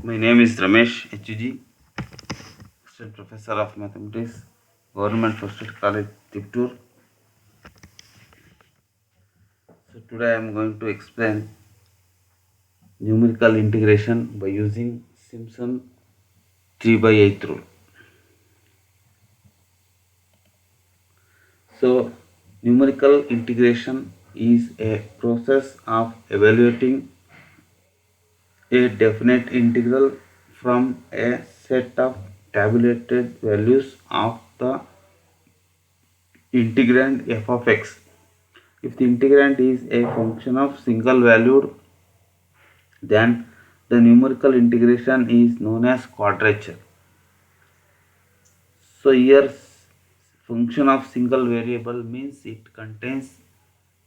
My name is Ramesh HG, Assistant Professor of Mathematics, Government First Aid College, Tiptur. So today I am going to explain numerical integration by using Simpson 3 by 8 rule. So numerical integration is a process of evaluating a definite integral from a set of tabulated values of the integrand f of x. If the integrand is a function of single valued, then the numerical integration is known as quadrature. So here function of single variable means it contains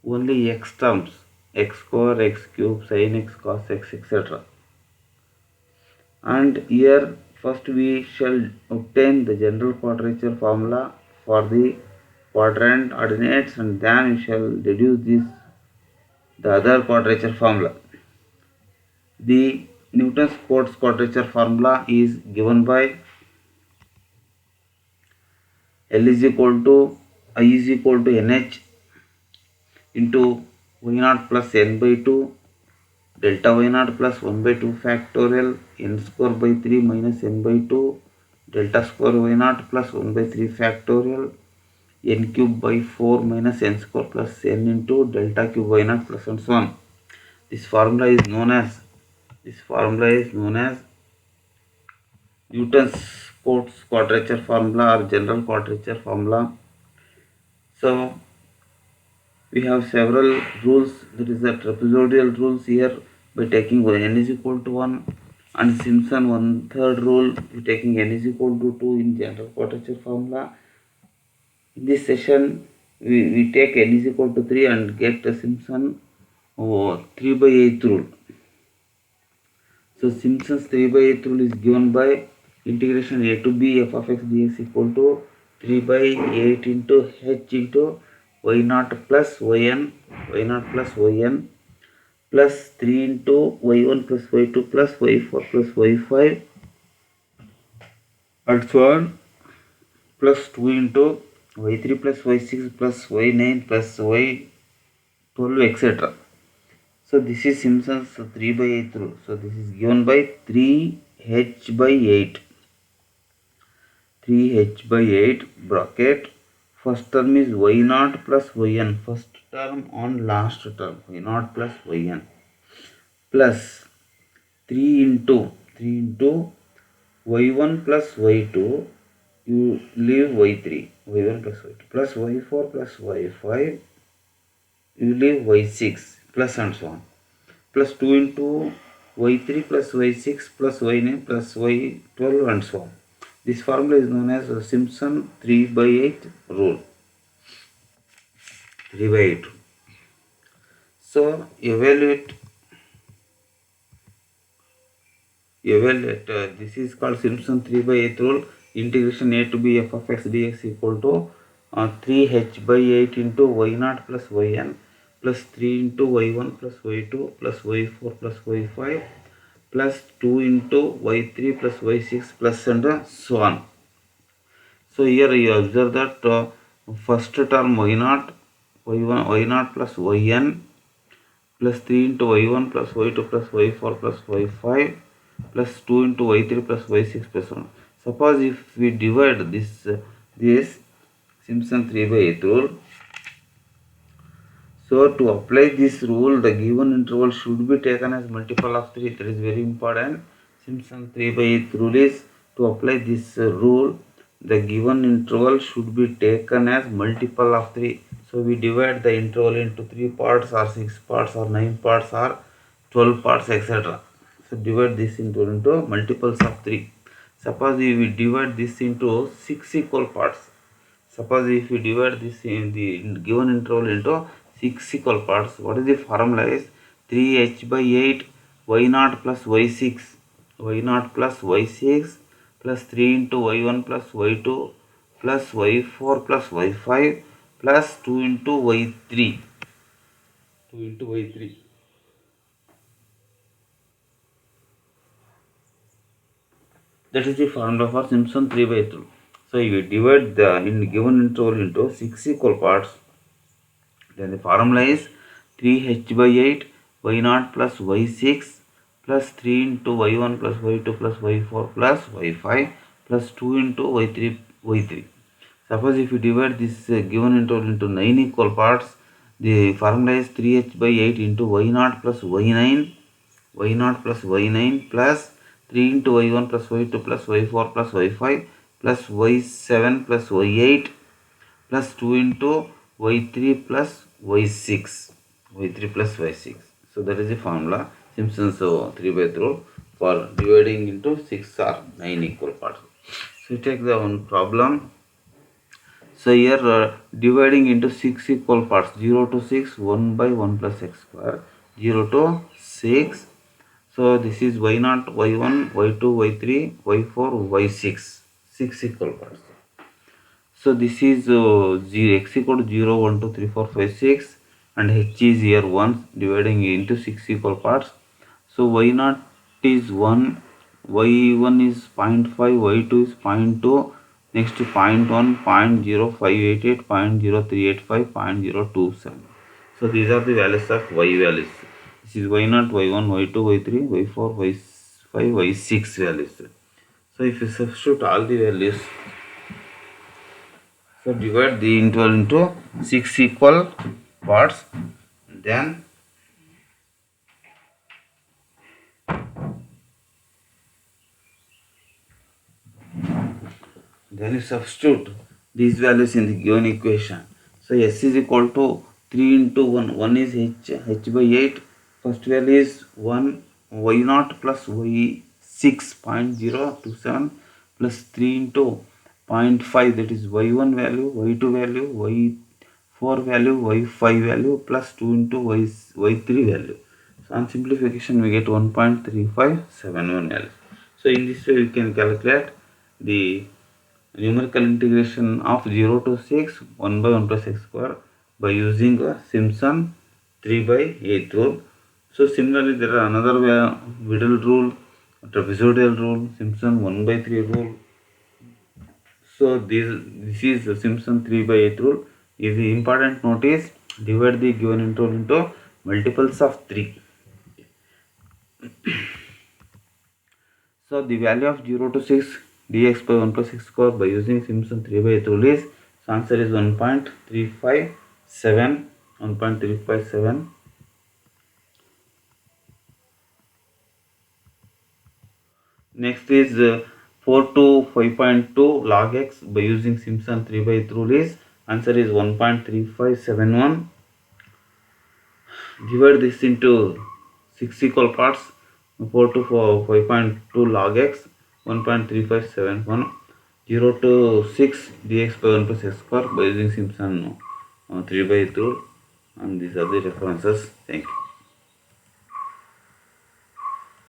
only x terms, x square, x cube, sin x, cos x, etc. And here first we shall obtain the general quadrature formula for the quadrant ordinates, and then we shall deduce the other quadrature formula. The Newton's Cotes quadrature formula is given by L is equal to I is equal to NH into y naught plus n by 2 delta y naught plus 1 by 2 factorial n square by 3 minus n by 2 delta square y naught plus 1 by 3 factorial n cube by 4 minus n square plus n into delta cube y naught plus and so on. This formula is known as Newton's Cotes quadrature formula or general quadrature formula. So we have several rules, that is the trapezoidal rules here by taking n is equal to 1, and Simpson 1/3 rule by taking n is equal to 2 in general quadrature formula. In this session we take n is equal to 3 and get the Simpson 3 by 8 rule. So Simpson's 3 by 8 rule is given by integration a to b f of x dx equal to 3 by 8 into h into y naught plus yn plus 3 into y1 plus y2 plus y4 plus y5 and so on, plus 2 into y3 plus y6 plus y9 plus y12 etc. So this is Simpson's 3 by 8 rule. So this is given by 3h by 8. 3h by 8 bracket. First term is y naught plus yn. First term on last term. Y naught plus yn. Plus 3 into y1 plus y2. You leave y3. y1 plus y2. Plus y4 plus y5. You leave y6. Plus and so on. Plus 2 into y3 plus y6 plus y9 plus y12 and so on. This formula is known as the Simpson 3 by 8 rule. 3 by 8. So evaluate this is called Simpson 3 by 8 rule. Integration a to b f of x dx equal to 3h by 8 into y naught plus yn plus 3 into y1 plus y2 plus y4 plus y5 plus 2 into y3 plus y6 plus and so on. So here you observe that first term y naught plus yn plus 3 into y1 plus y2 plus y4 plus y5 plus 2 into y3 plus y6 plus 1. Suppose if we divide this Simpson 3 by 8 rule. So to apply this rule, the given interval should be taken as multiple of 3. That is very important. Simpson 3 by 8 rule is to apply this rule, the given interval should be taken as multiple of 3. So we divide the interval into 3 parts or 6 parts or 9 parts or 12 parts etc. So divide this into multiples of 3. Suppose if we divide this into 6 equal parts. Suppose if we divide this in the given interval into 6 equal parts, what is the formula is 3h by 8 y naught plus y6 plus 3 into y1 plus y2 plus y4 plus y5 plus 2 into y3 2 into y3. That is the formula for Simpson 3 by 8 rule. So if you divide the given interval into 6 equal parts, then the formula is 3h by 8 y0 plus y6 plus 3 into y1 plus y2 plus y4 plus y5 plus 2 into y3. Suppose if you divide this given interval into 9 equal parts, the formula is 3h by 8 into y0 plus y9, y0 plus y9 plus 3 into y1 plus y2 plus y4 plus y5 plus y7 plus y8 plus 2 into y3 plus y6, y3 plus y6. So that is the formula, Simpson's 3 by 3 rule for dividing into 6 or 9 equal parts. So you take the one problem. So here dividing into 6 equal parts, 0 to 6, 1 by 1 plus x square, 0 to 6. So this is y0, y1, y2, y3, y4, y6, 6 equal parts. So this is 0, x equal to 0, 1, 2, 3, 4, 5, 6 and h is here 1, dividing into 6 equal parts. So y0 is 1, y1 is 0.5, y2 is 0.2, next 0.1, 0.0588, 0.0385, 0.027. So these are the values of y values. This is y0, y1, y2, y3, y4, y5, y6 values. So if you substitute all the values, so divide the interval into 6 equal parts, then you substitute these values in the given equation. So S is equal to 3 into 1. 1 is h by 8. First value is 1, y0 plus y 6.027 plus 3 into 0.5, that is y1 value, y2 value, y4 value, y5 value plus 2 into y3 value. So on simplification we get 1.3571 value. So in this way we can calculate the numerical integration of 0 to 6, 1 by 1 plus x square by using a Simpson 3 by 8 rule. So similarly there are another Widal rule, trapezoidal rule, Simpson 1 by 3 rule. So this is the Simpson 3 by 8 rule. If the important note is divide the given interval into multiples of 3. So the value of 0 to 6 dx by 1 plus x square by using Simpson 3 by 8 rule is, so answer is 1.357, 1.357. Next is 4 to 5.2 log x by using Simpson 3 by 8 rule is, answer is 1.3571. Divide this into 6 equal parts, 4 to 5.2 log x, 1.3571, 0 to 6 dx by 1 plus x square by using Simpson 3 by 8 rule, and these are the references. Thank you.